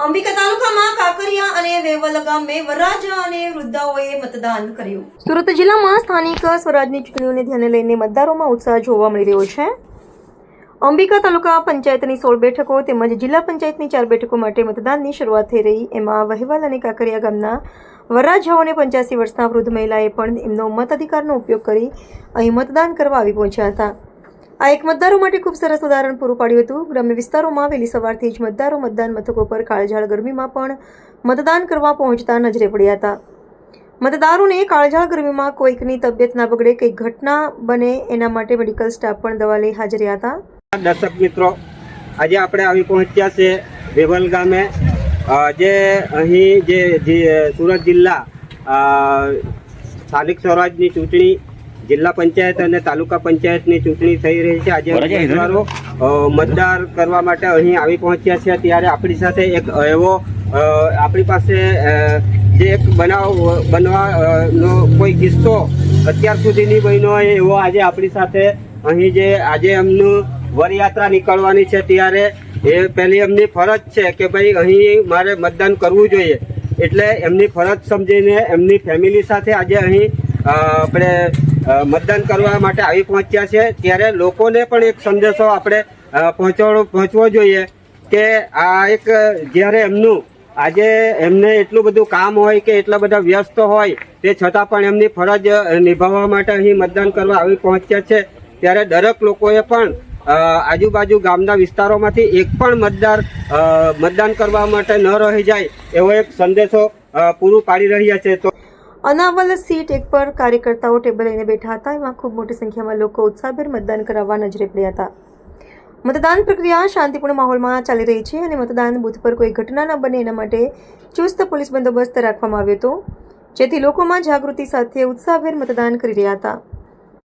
અંબિકા તાલુકામાં કાકરિયા અને વેવલ ગામે વરરાજા અને વૃદ્ધાઓએ મતદાન કર્યું। સુરત જિલ્લામાં સ્થાનિક સ્વરાજની ચૂંટણીઓને ધ્યાને લઈને મતદારોમાં ઉત્સાહ જોવા મળી રહ્યો છે। અંબિકા તાલુકા પંચાયતની 16 બેઠકો તેમજ જિલ્લા પંચાયતની 4 બેઠકો માટે મતદાનની શરૂઆત થઈ રહી। એમાં વહેવાલ અને કાકરિયા ગામના વરરાજાઓ અને 85 વર્ષના વૃદ્ધ મહિલાએ પણ એમનો મતાધિકારનો ઉપયોગ કરી અહીં મતદાન કરવા આવી પહોંચ્યા હતા। આ એક મતદારો માટે ખૂબ સરસ ઉદાહરણ પૂરું પાડ્યું હતું। ગ્રામ્ય વિસ્તારોમાં વહેલી સવારથી જ મતદારો મતદાન મથકો પર કાળઝાળ ગરમીમાં પણ મતદાન કરવા પહોંચતા નજરે પડ્યા હતા। મતદારોને કાળઝાળ ગરમીમાં કોઈકની તબિયત ના બગડે, કંઈક ઘટના બને એના માટે મેડિકલ સ્ટાફ પણ દવા લઈ હાજર રહ્યા હતા। દર્શક મિત્રો, આજે આપણે આવી પહોંચ્યા છે વેવલ ગામે। જે અહીં જે સુરત જિલ્લા સ્થાનિક સ્વરાજની ચૂંટણી, જિલ્લા પંચાયત અને તાલુકા પંચાયતની ચૂંટણી થઈ રહી છે। આજે ઉમેદવારો મતદાન કરવા માટે અહીં આવી પહોંચ્યા છે। ત્યારે આપણી સાથે એક એવો આપણી પાસે જે એક બનવાનો કોઈ કિસ્સો અત્યાર સુધીની બન્યો હોય એવો આજે આપણી સાથે અહીં જે આજે એમનું વરયાત્રા નીકળવાની છે, ત્યારે એ પહેલી એમની ફરજ છે કે ભાઈ અહીં મારે મતદાન કરવું જોઈએ, એટલે એમની ફરજ સમજીને એમની ફેમિલી સાથે આજે અહીં આપણે મતદાન કરવા માટે આવી પહોંચ્યા છે। ત્યારે લોકોને પણ એક સંદેશો આપણે પહોંચવો જોઈએ કે આ એક જ્યારે એમનું આજે એમને એટલું બધું કામ હોય કે એટલા બધા વ્યસ્ત હોય તે છતાં પણ એમની ફરજ નિભાવવા માટે અહીં મતદાન કરવા આવી પહોંચ્યા છે। ત્યારે દરેક લોકોએ પણ આજુબાજુ ગામના વિસ્તારોમાંથી એક પણ મતદાન કરવા માટે ન રહી જાય એવો એક સંદેશો પૂરું પાડી રહ્યા છે। તો અનાવલ સીટ એક પર કાર્યકર્તાઓ ટેબલ લઈને બેઠા હતા। એમાં ખૂબ મોટી સંખ્યામાં લોકો ઉત્સાહભેર મતદાન કરાવવા નજરે પડ્યા હતા। મતદાન પ્રક્રિયા શાંતિપૂર્ણ માહોલમાં ચાલી રહી છે અને મતદાન બૂથ પર કોઈ ઘટના ન બને એના માટે ચુસ્ત પોલીસ બંદોબસ્ત રાખવામાં આવ્યો હતો, જેથી લોકોમાં જાગૃતિ સાથે ઉત્સાહભેર મતદાન કરી રહ્યા હતા।